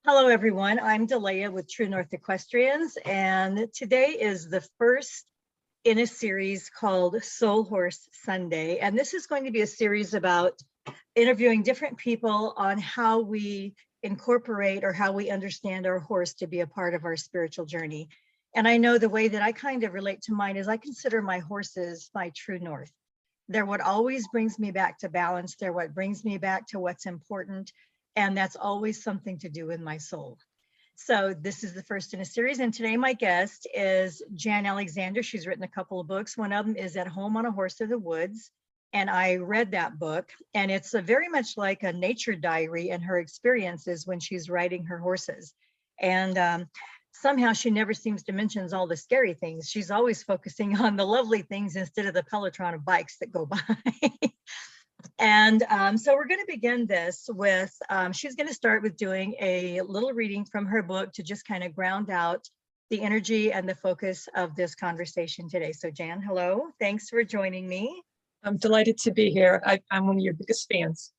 Hello, everyone. I'm Delia with True North Equestrians, and today is the first in a series called Soul Horse Sunday. And this is going to be a series about interviewing different people on how we incorporate or how we understand our horse to be a part of our spiritual journey. And I know the way that I kind of relate to mine is I consider my horses my true north. They're what always brings me back to balance. They're what brings me back to what's important. And that's always something to do with my soul. So this is the first in a series. And today my guest is Jan Alexander. She's written a couple of books. One of them is At Home on a Horse of the Woods. And I read that book, and it's very much like a nature diary and her experiences when she's riding her horses. And somehow she never seems to mention all the scary things. She's always focusing on the lovely things instead of the peloton of bikes that go by. And so we're going to begin this with, she's going to start with doing a little reading from her book to just kind of ground out the energy and the focus of this conversation today. So Jan, hello. Thanks for joining me. I'm delighted to be here. I'm one of your biggest fans.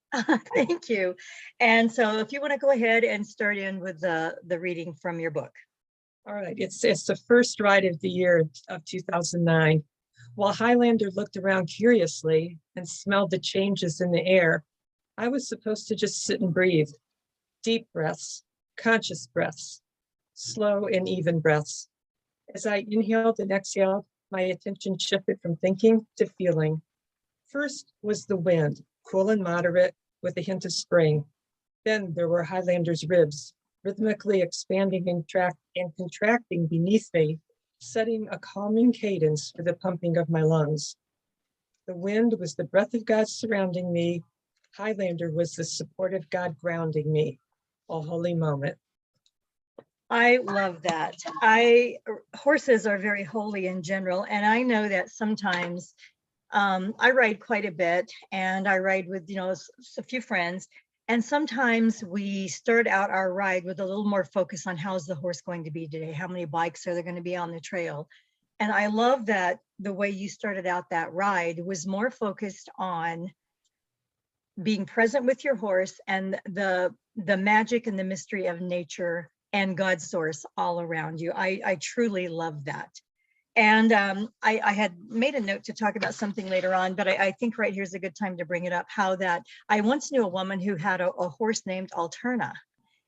Thank you. And so if you want to go ahead and start in with the reading from your book. All right. It's the first ride of the year of 2009. While Highlander looked around curiously and smelled the changes in the air, I was supposed to just sit and breathe. Deep breaths, conscious breaths, slow and even breaths. As I inhaled and exhaled, my attention shifted from thinking to feeling. First was the wind, cool and moderate with a hint of spring. Then there were Highlander's ribs, rhythmically expanding and contracting beneath me, setting a calming cadence for the pumping of my lungs. The wind was the breath of God surrounding me. Highlander was the support of God grounding me. A holy moment. I love that. Horses are very holy in general, and I know that sometimes I ride quite a bit, and I ride with a few friends. And sometimes we start out our ride with a little more focus on how's the horse going to be today? How many bikes are there going to be on the trail? And I love that the way you started out that ride was more focused on being present with your horse and the magic and the mystery of nature and God's source all around you. I truly love that. And I had made a note to talk about something later on, but I think right here's a good time to bring it up, how that I once knew a woman who had a horse named Alterna.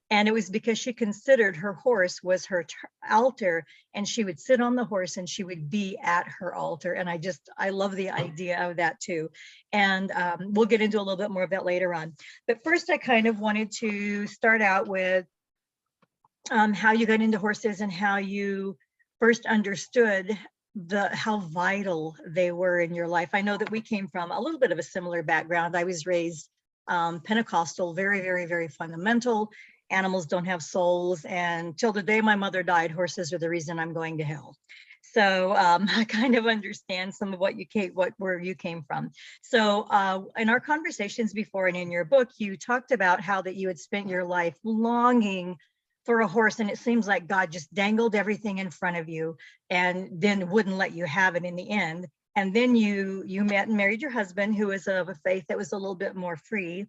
And it was because she considered her horse was her altar, and she would sit on the horse and she would be at her altar. And I love the idea of that too. And we'll get into a little bit more of that later on. But first, I kind of wanted to start out with how you got into horses and how you first understood how vital they were in your life. I know that we came from a little bit of a similar background. I was raised Pentecostal, very, very, very fundamental. Animals don't have souls. And till the day my mother died, horses are the reason I'm going to hell. So I kind of understand some of where you came from. So in our conversations before and in your book, you talked about how that you had spent your life longing for a horse, and it seems like God just dangled everything in front of you and then wouldn't let you have it in the end. And then you met and married your husband, who is of a faith that was a little bit more free,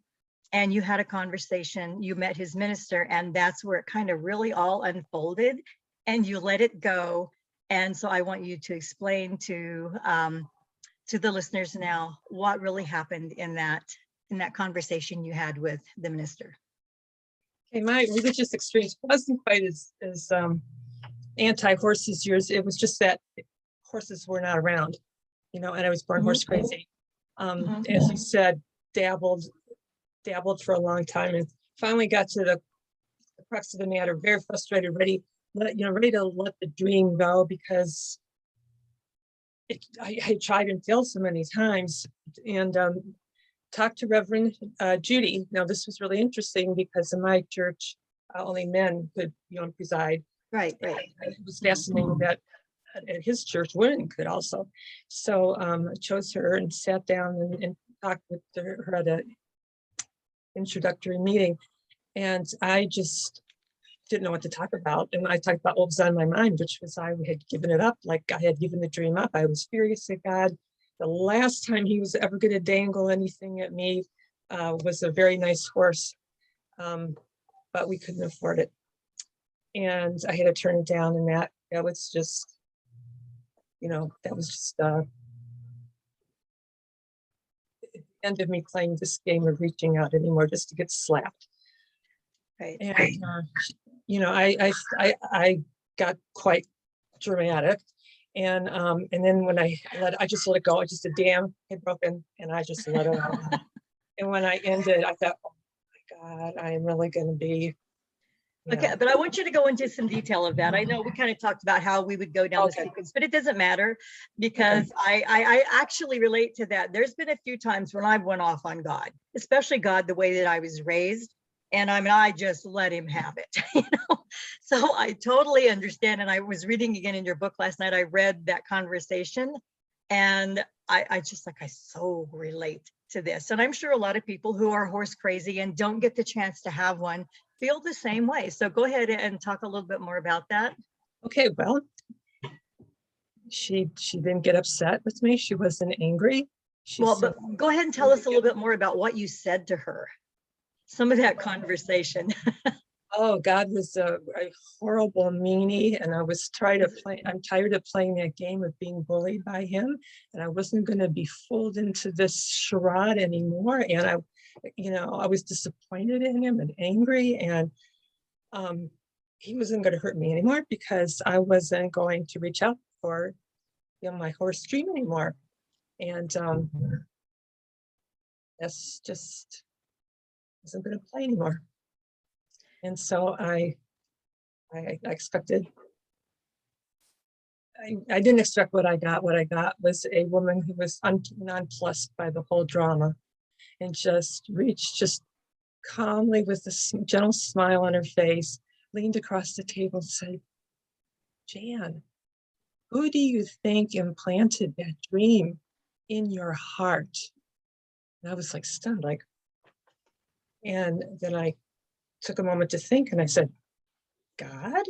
and you had a conversation, you met his minister, and that's where it kind of really all unfolded, and you let it go. And so I want you to explain to the listeners now what really happened in that conversation you had with the minister. Okay, my religious experience wasn't quite as anti-horse as yours. It was just that horses were not around, and I was born horse crazy. As you said, dabbled for a long time, and finally got to the crux of the matter. Very frustrated, ready to let the dream go, because I tried and failed so many times. And talked to Reverend Judy. Now, this was really interesting because in my church, only men could preside. Right. It was fascinating that at his church, women could also. So I chose her and sat down and talked with her at an introductory meeting. And I just didn't know what to talk about. And I talked about what was on my mind, which was I had given it up. Like I had given the dream up. I was furious at God. The last time he was ever going to dangle anything at me was a very nice horse. but we couldn't afford it. And I had to turn it down, and that was just, that was just the end of me playing this game of reaching out anymore just to get slapped. Right. And I got quite dramatic, and then when I just let it go. I just, a dam had broken, and I just let it all out. And when I ended, I thought, oh my God, I am really going to be. Okay, but I want you to go into some detail of that. I know we kind of talked about how we would go down the sequence, but it doesn't matter because I actually relate to that. There's been a few times when I went off on God, especially God, the way that I was raised. And I just let him have it, So I totally understand. And I was reading again in your book last night. I read that conversation, and I just I so relate to this. And I'm sure a lot of people who are horse crazy and don't get the chance to have one feel the same way. So go ahead and talk a little bit more about that. Okay, well, she didn't get upset with me. She wasn't angry. But go ahead and tell us a little bit more about what you said to her. Some of that conversation. Oh, God was a horrible meanie, and I'm tired of playing that game of being bullied by him, and I wasn't going to be fooled into this charade anymore. And I was disappointed in him and angry, and he wasn't going to hurt me anymore because I wasn't going to reach out for my horse dream anymore. And that's just wasn't going to play anymore. And so I expected, I didn't expect what I got. What I got was a woman who was nonplussed by the whole drama, and just calmly with a gentle smile on her face, leaned across the table and said, Jan, who do you think implanted that dream in your heart? And I was stunned, and then I took a moment to think, and I said, God?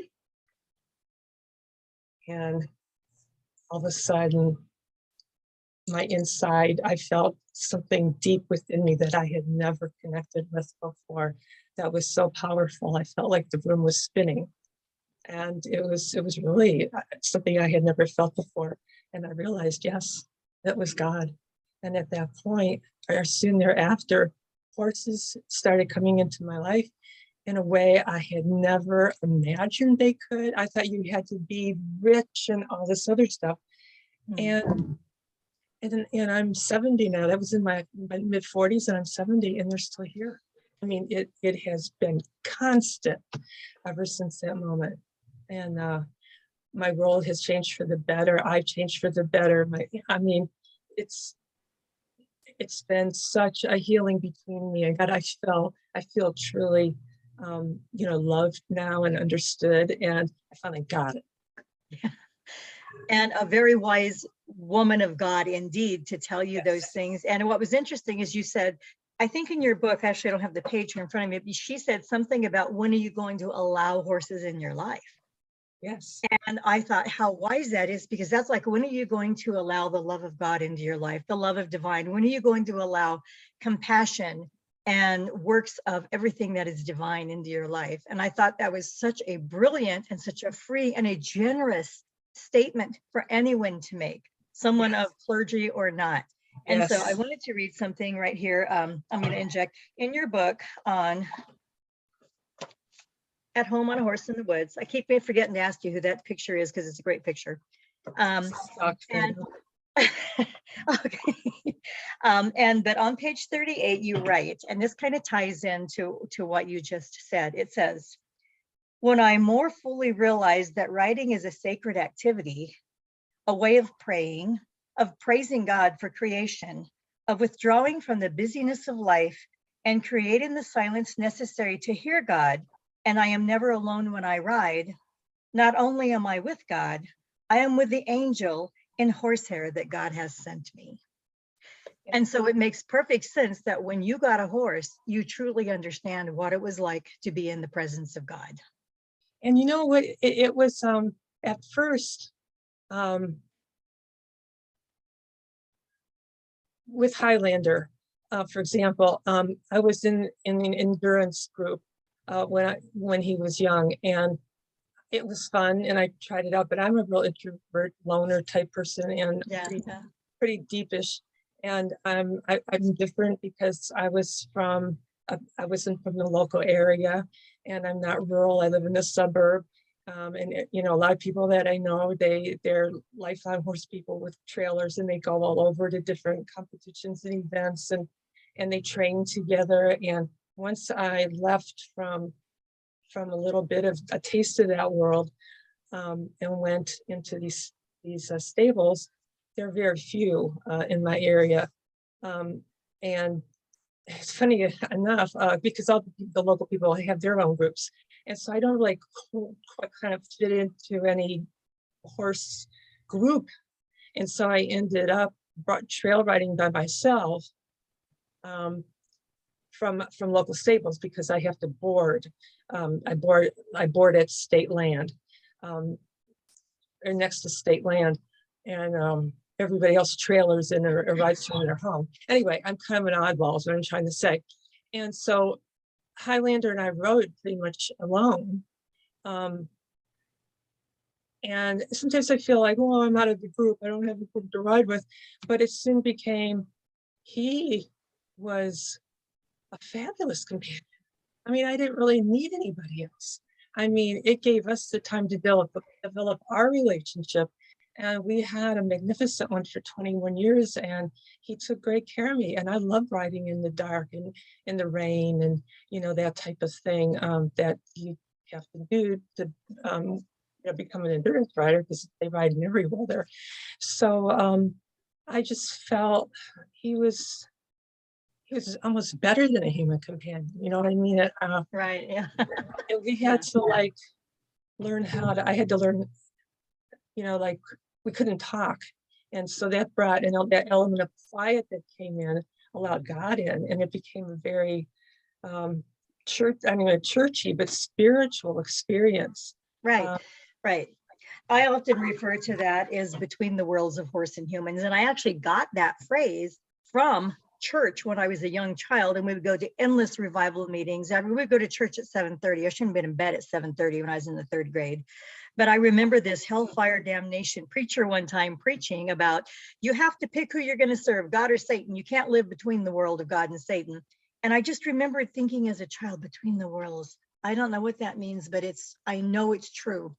And all of a sudden, my inside, I felt something deep within me that I had never connected with before. That was so powerful. I felt like the room was spinning. And it was really something I had never felt before. And I realized, yes, that was God. And at that point, or soon thereafter, horses started coming into my life in a way I had never imagined they could. I thought you had to be rich and all this other stuff. And I'm 70 now. That was in my mid 40s, and I'm 70, and they're still here. I mean, it has been constant ever since that moment. And my world has changed for the better. I've changed for the better. It's been such a healing between me and God. I feel truly loved now and understood, and I finally got it. Yeah. And a very wise woman of God indeed to tell you those things. And what was interesting is you said, I think in your book, actually I don't have the page here in front of me, but she said something about, when are you going to allow horses in your life? Yes. And I thought how wise that is, because that's when are you going to allow the love of God into your life, the love of divine? When are you going to allow compassion and works of everything that is divine into your life? And I thought that was such a brilliant and such a free and a generous statement for anyone to make, someone of clergy or not. And so I wanted to read something right here. I'm going to inject in your book on At Home on a Horse in the Woods. I keep forgetting to ask you who that picture is because it's a great picture. Okay. But on page 38, you write, and this kind of ties into what you just said. It says, when I more fully realized that writing is a sacred activity, a way of praying, of praising God for creation, of withdrawing from the busyness of life and creating the silence necessary to hear God, and I am never alone when I ride, not only am I with God, I am with the angel in horsehair that God has sent me. And so it makes perfect sense that when you got a horse, you truly understand what it was like to be in the presence of God. And you know what, it was at first, with Highlander, for example, I was in an endurance group when he was young, and it was fun, and I tried it out. But I'm a real introvert, loner type person, and Yeah. pretty deepish. And I'm different because I wasn't from the local area, and I'm not rural. I live in a suburb. A lot of people that I know, they're lifelong horse people with trailers, and they go all over to different competitions and events, and they train together. And once I left from a little bit of a taste of that world, and went into these stables, there are very few in my area. And it's funny enough, because all the local people have their own groups. And so I don't like quite kind of fit into any horse group. And so I ended up trail riding by myself, from local stables, because I have to board. I board at state land, or next to state land. And everybody else trailers in or rides through their home. Anyway, I'm kind of an oddball is what I'm trying to say. And so Highlander and I rode pretty much alone. And sometimes I feel like, oh, I'm out of the group. I don't have a group to ride with. But it soon became, he was a fabulous companion. I mean, I didn't really need anybody else. I mean, it gave us the time to develop our relationship. And we had a magnificent one for 21 years, and he took great care of me. And I love riding in the dark and in the rain, and that type of thing, that you have to do to become an endurance rider, because they ride in every weather. So I just felt he was almost better than a human companion. You know what I mean? Right. Yeah. And we had to I had to learn, like, we couldn't talk. And so that brought that element of quiet that came in, allowed God in, and it became a very a churchy but spiritual experience. Right. Right. I often refer to that as between the worlds of horse and humans. And I actually got that phrase from church when I was a young child, and we would go to endless revival meetings. We would go to church at 7:30. I shouldn't have been in bed at 7:30 when I was in the 3rd grade. But I remember this hellfire damnation preacher one time preaching about, you have to pick who you're going to serve, God or Satan. You can't live between the world of God and Satan. And I just remember thinking as a child, between the worlds, I don't know what that means, but I know it's true.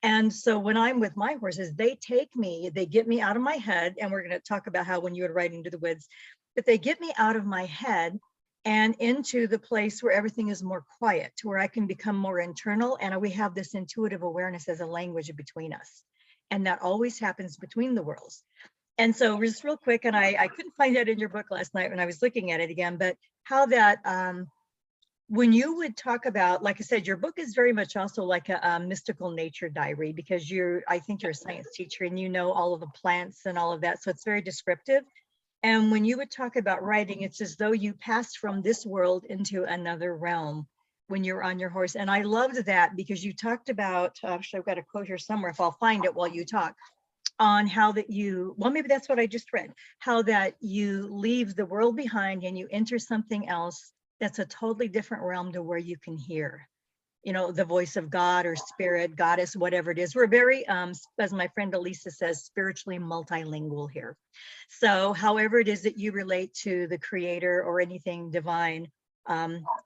And so when I'm with my horses, they get me out of my head. And we're going to talk about how when you would ride into the woods, but they get me out of my head and into the place where everything is more quiet, to where I can become more internal. And we have this intuitive awareness as a language between us. And that always happens between the worlds. And so just real quick, and I couldn't find that in your book last night when I was looking at it again, but how that, when you would talk about, like I said, your book is very much also like a mystical nature diary, because I think you're a science teacher and you know all of the plants and all of that. So it's very descriptive. And when you would talk about writing, it's as though you passed from this world into another realm when you're on your horse. And I loved that, because you talked about, actually I've got a quote here somewhere, if I'll find it while you talk, on how that maybe that's what I just read, how that you leave the world behind and you enter something else that's a totally different realm, to where you can hear, the voice of God or spirit, goddess, whatever it is. We're very, as my friend Elisa says, spiritually multilingual here. So however it is that you relate to the creator or anything divine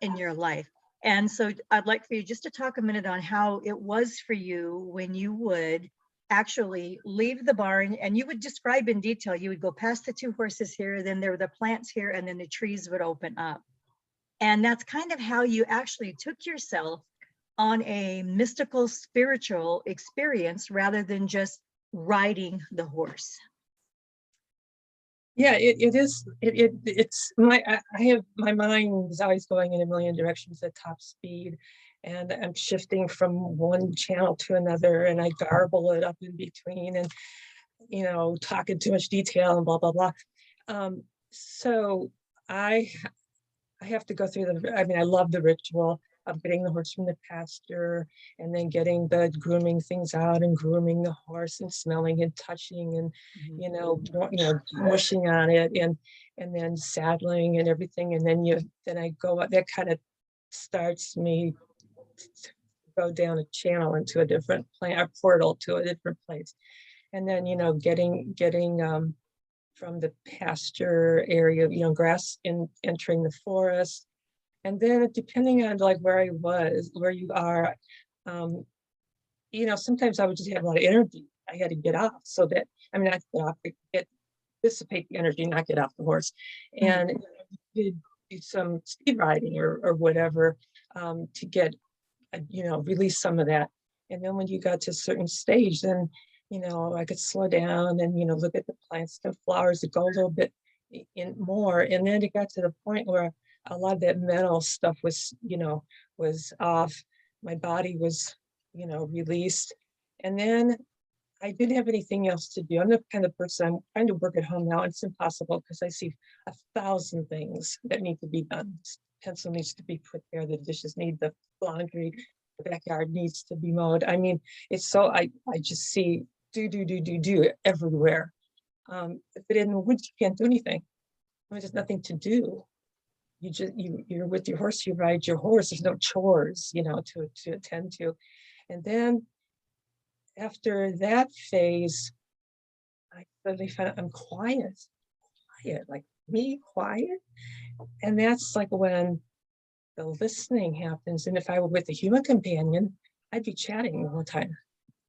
in your life. And so I'd like for you just to talk a minute on how it was for you when you would actually leave the barn, and you would describe in detail, you would go past the 2 horses here, then there were the plants here, and then the trees would open up. And that's kind of how you actually took yourself on a mystical, spiritual experience, rather than just riding the horse. Yeah, it's I have, my mind is always going in a million directions at top speed, and I'm shifting from one channel to another, and I garble it up in between, and talking too much detail and blah blah blah. So I have to go through I love the ritual of getting the horse from the pasture, and then getting the grooming things out, and grooming the horse, and smelling and touching, and mushing on it, and then saddling and everything. And then I go out, that kind of starts me to go down a channel into a different place, a portal to a different place. And then, getting from the pasture area, grass entering the forest. And then depending on like where I was, where you are, sometimes I would just have a lot of energy. I had to get off so that, not get off, dissipate the energy, not get off the horse. And do some speed riding or whatever to get, release some of that. And then when you got to a certain stage, then, I could slow down and, look at the plants and flowers that go a little bit in more. And then it got to the point where a lot of that mental stuff was off. My body was, released. And then I didn't have anything else to do. I'm the kind of person, I'm trying to work at home now. It's impossible because I see 1,000 things that need to be done. Pencil needs to be put there. The dishes need the laundry. The backyard needs to be mowed. It's so, I just see do everywhere. But in the woods, you can't do anything. There's nothing to do. You're with your horse, you ride your horse. There's no chores, to attend to. And then after that phase, I suddenly found I'm quiet, like me quiet. And that's like when the listening happens. And if I were with a human companion, I'd be chatting the whole time.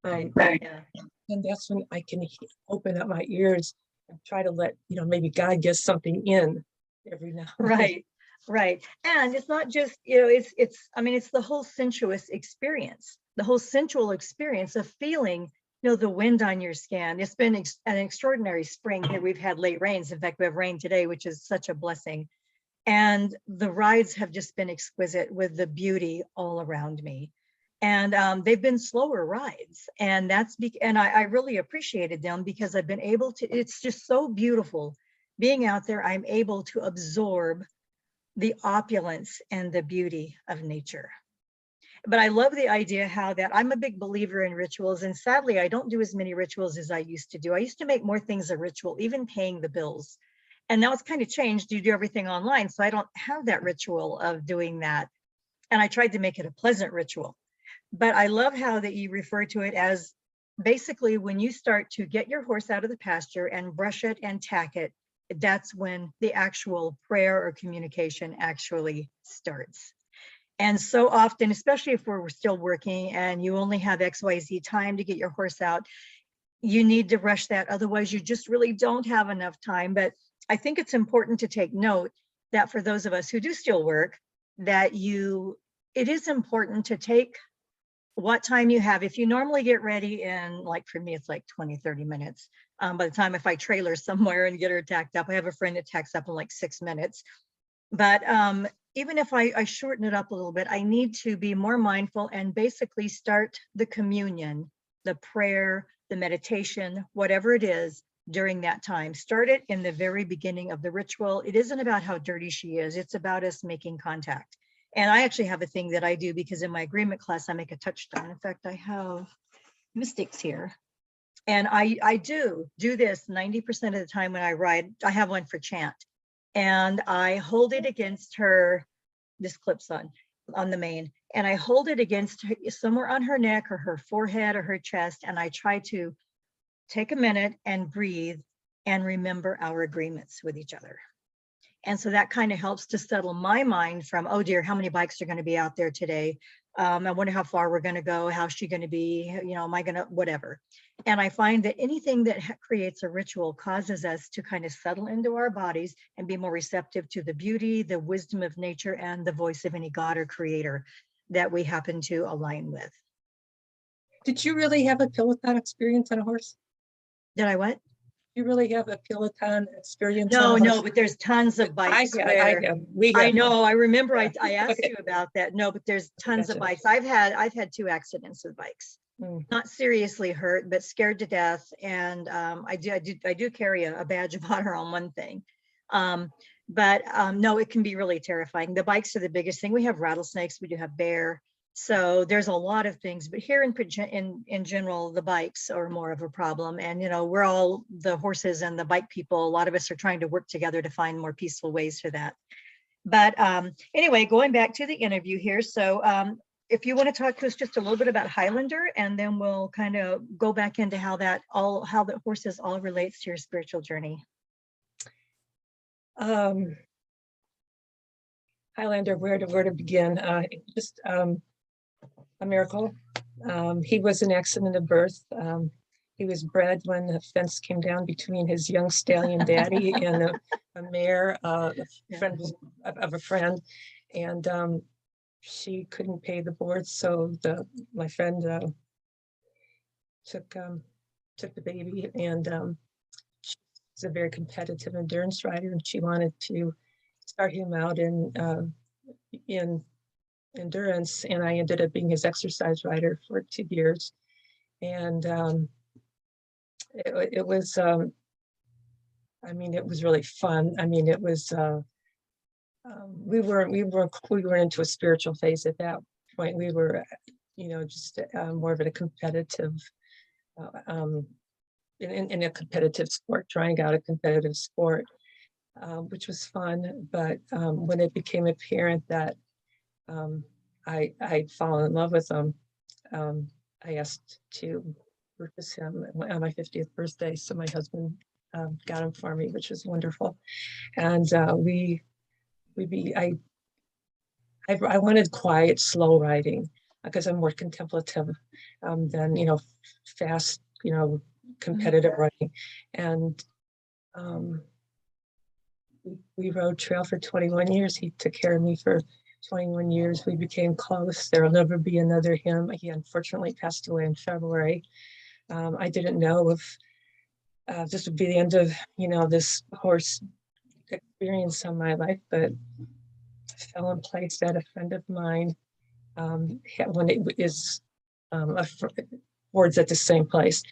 Yeah. And that's when I can open up my ears and try to let, maybe God gets something in every now and then. Right. And it's not just, it's the whole sensuous experience, the whole sensual experience of feeling, the wind on your skin. It's been an extraordinary spring here. We've had late rains. In fact, we have rain today, which is such a blessing. And the rides have just been exquisite with the beauty all around me. And they've been slower rides. And I really appreciated them because I've been able to, it's just so beautiful being out there. I'm able to absorb the opulence and the beauty of nature. But I love the idea how that I'm a big believer in rituals. And sadly, I don't do as many rituals as I used to do. I used to make more things a ritual, even paying the bills. And now it's kind of changed. You do everything online. So I don't have that ritual of doing that. And I tried to make it a pleasant ritual. But I love how that you refer to it as basically when you start to get your horse out of the pasture and brush it and tack it, that's when the actual prayer or communication actually starts. And so often, especially if we're still working and you only have XYZ time to get your horse out, you need to rush that. Otherwise, you just really don't have enough time. But I think it's important to take note that for those of us who do still work, that it is important to take what time you have. If you normally get ready in, like for me, it's like 20-30 minutes. By the time if I trailer somewhere and get her tacked up, I have a friend that tacks up in like 6 minutes. But even if I shorten it up a little bit, I need to be more mindful and basically start the communion, the prayer, the meditation, whatever it is during that time. Start it in the very beginning of the ritual. It isn't about how dirty she is. It's about us making contact. And I actually have a thing that I do because in my agreement class, I make a touchstone. In fact, I have mystics here. And I do this 90% of the time when I ride. I have one for chant. And I hold it against her, this clips on the mane. And I hold it against her, somewhere on her neck or her forehead or her chest. And I try to take a minute and breathe and remember our agreements with each other. And so that kind of helps to settle my mind from, oh dear, how many bikes are going to be out there today? I wonder how far we're going to go. How's she going to be? Am I going to, whatever. And I find that anything that creates a ritual causes us to kind of settle into our bodies and be more receptive to the beauty, the wisdom of nature, and the voice of any God or creator that we happen to align with. Did you really have a Peloton experience on a horse? Did I what? You really have a Peloton experience? No, but there's tons of bikes. I know. I remember I asked you about that. No, but there's tons of bikes. I've had 2 accidents with bikes. Not seriously hurt, but scared to death. And I do carry a badge of honor on one thing. But no, it can be really terrifying. The bikes are the biggest thing. We have rattlesnakes. We do have bear. So there's a lot of things, but here in general, the bikes are more of a problem. And, we're all the horses and the bike people. A lot of us are trying to work together to find more peaceful ways for that. But anyway, going back to the interview here. So if you want to talk to us just a little bit about Highlander, and then we'll kind of go back into how the horses all relates to your spiritual journey. Highlander, where to begin? Just a miracle. He was an accident of birth. He was bred when the fence came down between his young stallion daddy and a mare, a friend of a friend, and she couldn't pay the board, so my friend took the baby, and she's a very competitive endurance rider, and she wanted to start him out in endurance, and I ended up being his exercise rider for 2 years, and it was I mean, it was really fun. I mean, it was we were into a spiritual phase at that point. We were, just more of a competitive in a competitive sport, trying out a competitive sport, which was fun. But when it became apparent that I'd fallen in love with him, I asked to purchase him on my 50th birthday. So my husband got him for me, which was wonderful. And I wanted quiet, slow riding because I'm more contemplative than fast, competitive riding. And we rode trail for 21 years. He took care of me for 21 years. We became close. There'll never be another him. He unfortunately passed away in February. I didn't know if this would be the end of, this horse experience in my life, but fell in place that a friend of mine, when it is boards at the same place,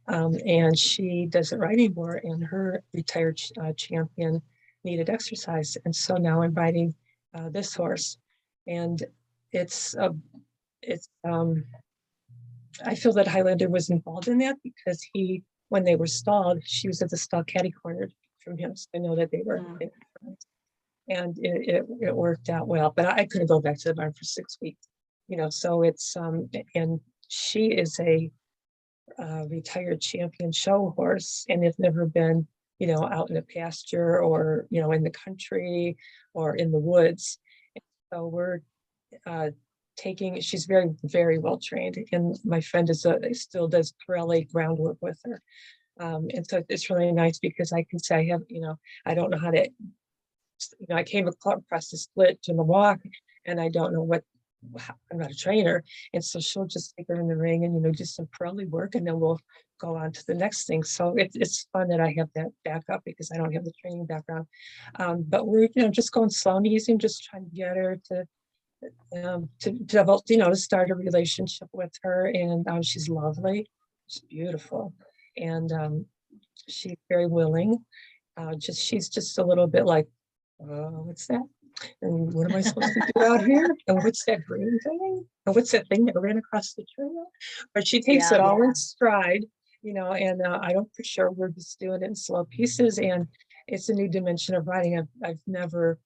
and she doesn't ride anymore, and her retired champion needed exercise, and so now I'm riding this horse, and I feel that Highlander was involved in that because when they were stalled, she was at the stall catty cornered from him, so I know that they were friends. And it worked out well, but I couldn't go back to the barn for 6 weeks, so it's and she is a retired champion show horse, and it's never been out in the pasture or in the country or in the woods. And so we're she's very, very well trained, and my friend still does Pirelli groundwork with her, and so it's really nice because I can say I have I don't know how to I came across the split in the walk, and I don't know I'm not a trainer. And so she'll just take her in the ring and, do some Pirelli work, and then we'll go on to the next thing. So it's fun that I have that backup because I don't have the training background. But we're, just going slow and easy and just trying to get her to develop, to start a relationship with her. And she's lovely. She's beautiful. And she's very willing. She's just a little bit like, what's that? And what am I supposed to do out here? And what's that green thing? And what's that thing that ran across the trail? But she takes it all in stride, and I don't for sure. We're just doing it in slow pieces, and it's a new dimension of riding. I've never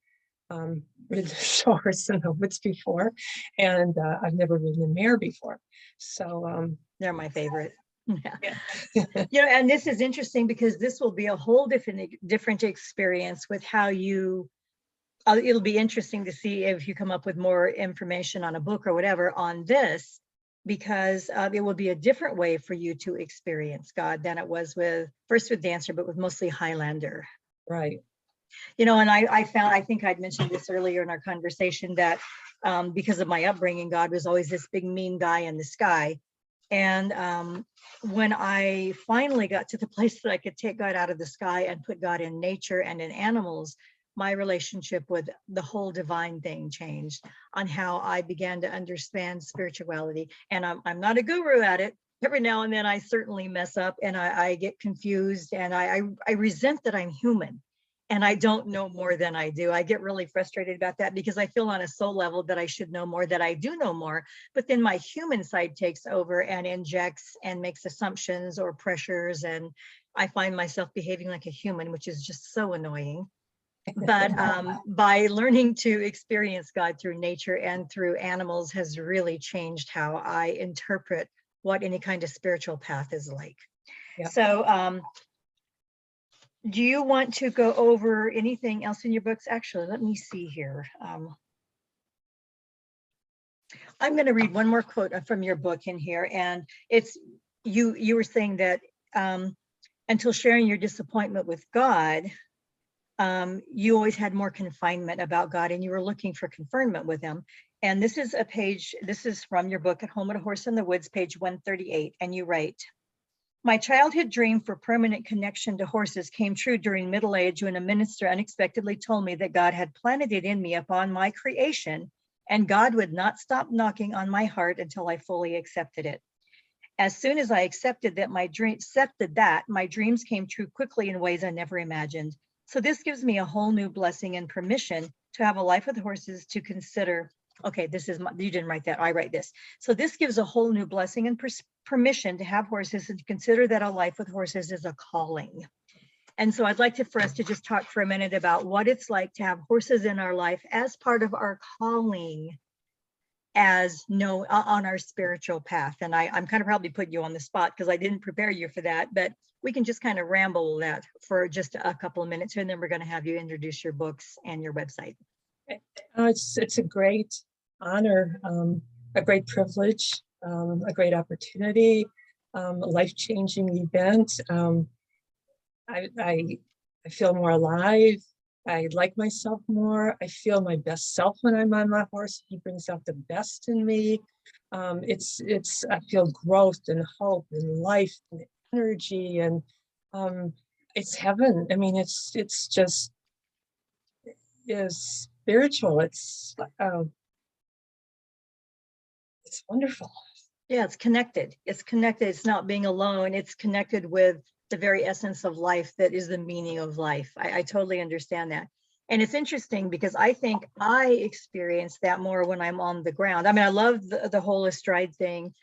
ridden a show horse in the woods before, and I've never ridden a mare before. So they're my favorite. Yeah. And this is interesting because this will be a whole different experience with how you. It'll be interesting to see if you come up with more information on a book or whatever on this, because it will be a different way for you to experience God than it was first with Dancer, but with mostly Highlander. Right. And I think I'd mentioned this earlier in our conversation that because of my upbringing, God was always this big mean guy in the sky. And when I finally got to the place that I could take God out of the sky and put God in nature and in animals, my relationship with the whole divine thing changed on how I began to understand spirituality. And I'm not a guru at it. Every now and then I certainly mess up and I get confused, and I resent that I'm human and I don't know more than I do. I get really frustrated about that because I feel on a soul level that I should know more, that I do know more, but then my human side takes over and injects and makes assumptions or pressures, and I find myself behaving like a human, which is just so annoying. But by learning to experience God through nature and through animals has really changed how I interpret what any kind of spiritual path is like. Yeah. So do you want to go over anything else in your books? Actually, let me see here. I'm going to read one more quote from your book in here, and it's you were saying that until sharing your disappointment with God, you always had more confinement about God, and you were looking for confinement with him. And this is a page, this is from your book, At Home at a Horse in the Woods, page 138. And you write, my childhood dream for permanent connection to horses came true during middle age when a minister unexpectedly told me that God had planted it in me upon my creation, and God would not stop knocking on my heart until I fully accepted it. As soon as I accepted that, my dreams came true quickly in ways I never imagined. So this gives me a whole new blessing and permission to have a life with horses, to consider, okay, this is you didn't write that, I write this. So this gives a whole new blessing and permission to have horses, and to consider that a life with horses is a calling. And so I'd like for us to just talk for a minute about what it's like to have horses in our life as part of our calling, on our spiritual path. And I'm kind of probably putting you on the spot because I didn't prepare you for that, but we can just kind of ramble that for just a couple of minutes, and then we're going to have you introduce your books and your website. It's a great honor, a great privilege, a great opportunity, a life-changing event. I feel more alive. I like myself more. I feel my best self when I'm on my horse. He brings out the best in me. I feel growth and hope and life and energy, and it's heaven. I mean, it's just is spiritual. It's wonderful. Yeah, it's connected. It's connected. It's not being alone. It's connected with the very essence of life that is the meaning of life. I totally understand that. And it's interesting because I think I experience that more when I'm on the ground. I mean, I love the whole astride thing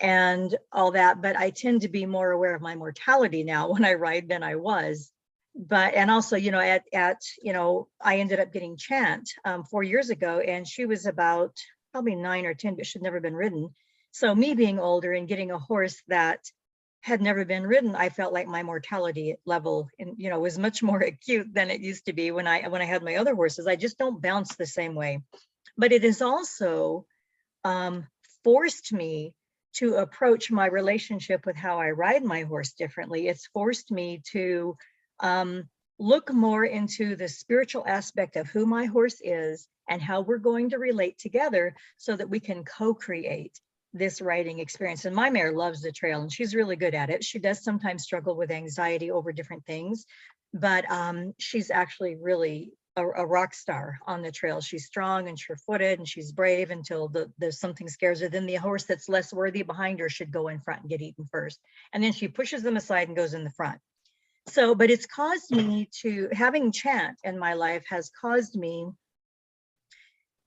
and all that, but I tend to be more aware of my mortality now when I ride than I was. But, and also, I ended up getting Chant 4 years ago, and she was about probably 9 or 10, but she'd never been ridden. So me being older and getting a horse that had never been ridden, I felt like my mortality level was much more acute than it used to be when I had my other horses. I just don't bounce the same way. But it has also forced me to approach my relationship with how I ride my horse differently. It's forced me to look more into the spiritual aspect of who my horse is and how we're going to relate together so that we can co-create this riding experience. And my mare loves the trail, and she's really good at it. She does sometimes struggle with anxiety over different things, but she's actually really a rock star on the trail. She's strong and sure-footed, and she's brave until there's something scares her. Then the horse that's less worthy behind her should go in front and get eaten first. And then she pushes them aside and goes in the front. So, but it's caused me to, having Chant in my life has caused me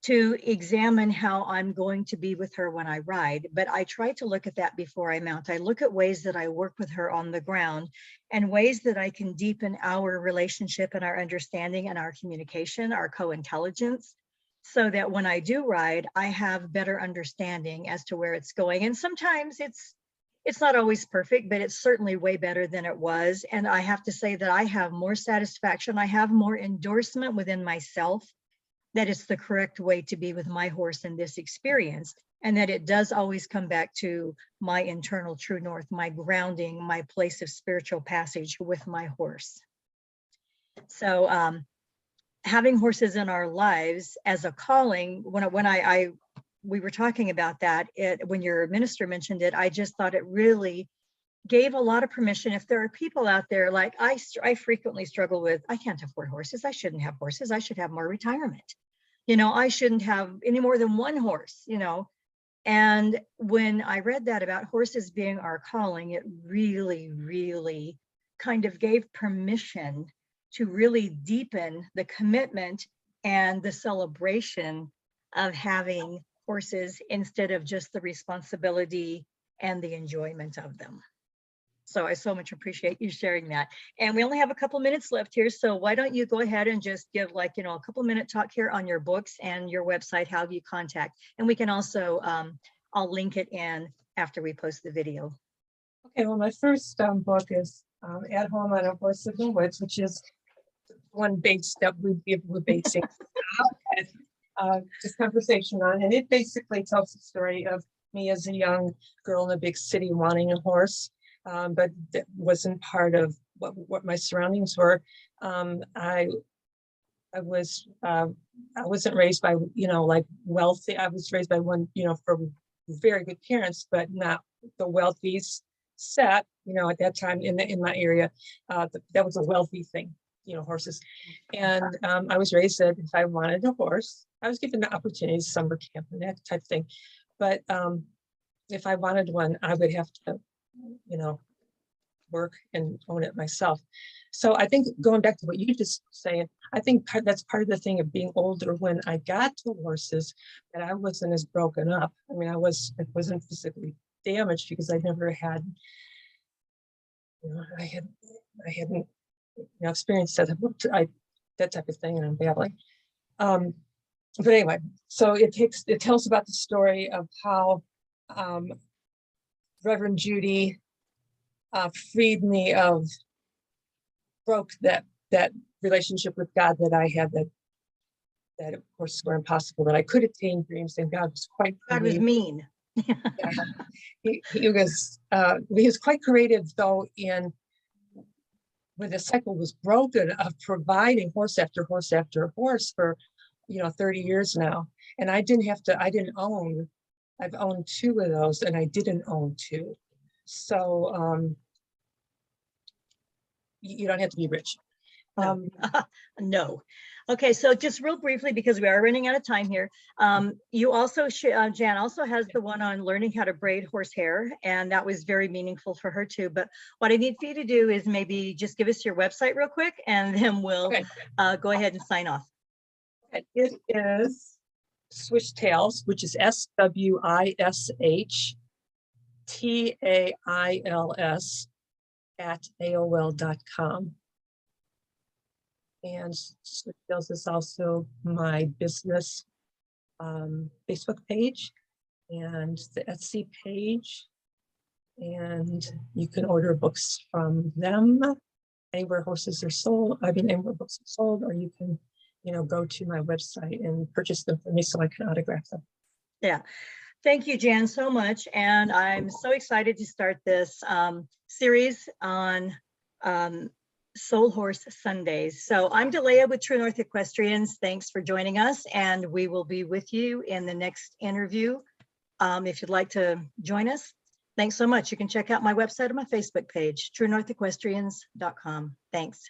to examine how I'm going to be with her when I ride. But I try to look at that before I mount. I look at ways that I work with her on the ground and ways that I can deepen our relationship and our understanding and our communication, our co-intelligence, so that when I do ride, I have better understanding as to where it's going. And sometimes it's not always perfect, but it's certainly way better than it was. And I have to say that I have more satisfaction. I have more endorsement within myself that it's the correct way to be with my horse in this experience, and that it does always come back to my internal true north, my grounding, my place of spiritual passage with my horse. So having horses in our lives as a calling, we were talking about that, when your minister mentioned it, I just thought it really gave a lot of permission. If there are people out there, like I frequently struggle with, I can't afford horses. I shouldn't have horses. I should have more retirement. I shouldn't have any more than one horse, And when I read that about horses being our calling, it really, really kind of gave permission to really deepen the commitment and the celebration of having horses instead of just the responsibility and the enjoyment of them. So I so much appreciate you sharing that. And we only have a couple minutes left here. So why don't you go ahead and just give like, a couple minute talk here on your books and your website, how you contact. And we can also, I'll link it in after we post the video. Okay, well, my first book is At Home on a Horse in the Woods, which is one big step we're basing this conversation on. And it basically tells the story of me as a young girl in a big city wanting a horse, but that wasn't part of what my surroundings were. I wasn't raised by, like wealthy. I was raised by one, from very good parents, but not the wealthy set, at that time in my area. That was a wealthy thing, horses. And I was raised that if I wanted a horse, I was given the opportunities, summer camp and that type of thing. But if I wanted one, I would have to, work and own it myself. So I think going back to what you just saying, I think that's part of the thing of being older. When I got to horses, that I wasn't as broken up. I mean, I wasn't physically damaged because I never had, I hadn't, experienced that type of thing, and I'm babbling. But anyway, so it tells about the story of how Reverend Judy freed me of, broke that relationship with God that I had, that of course were impossible, that I could attain dreams, and God was quite God was mean. Yeah. He was quite creative though, in when the cycle was broken of providing horse after horse after horse for 30 years now. And I've owned 2 of those, and I didn't own 2. So you don't have to be rich. No. Okay, so just real briefly, because we are running out of time here. You also, Jan also has the one on learning how to braid horsehair, and that was very meaningful for her too. But what I need for you to do is maybe just give us your website real quick, and then we'll go ahead and sign off. It is Swishtails, which is SWISHTAILS at AOL.com. And Swishtails is also my business Facebook page and the Etsy page. And you can order books from them anywhere horses are sold. Anywhere books are sold, or you can, go to my website and purchase them for me so I can autograph them. Yeah. Thank you, Jan, so much. And I'm so excited to start this series on Soul Horse Sundays. So I'm Delia with True North Equestrians. Thanks for joining us, and we will be with you in the next interview. If you'd like to join us, thanks so much. You can check out my website or my Facebook page, truenorthequestrians.com. Thanks.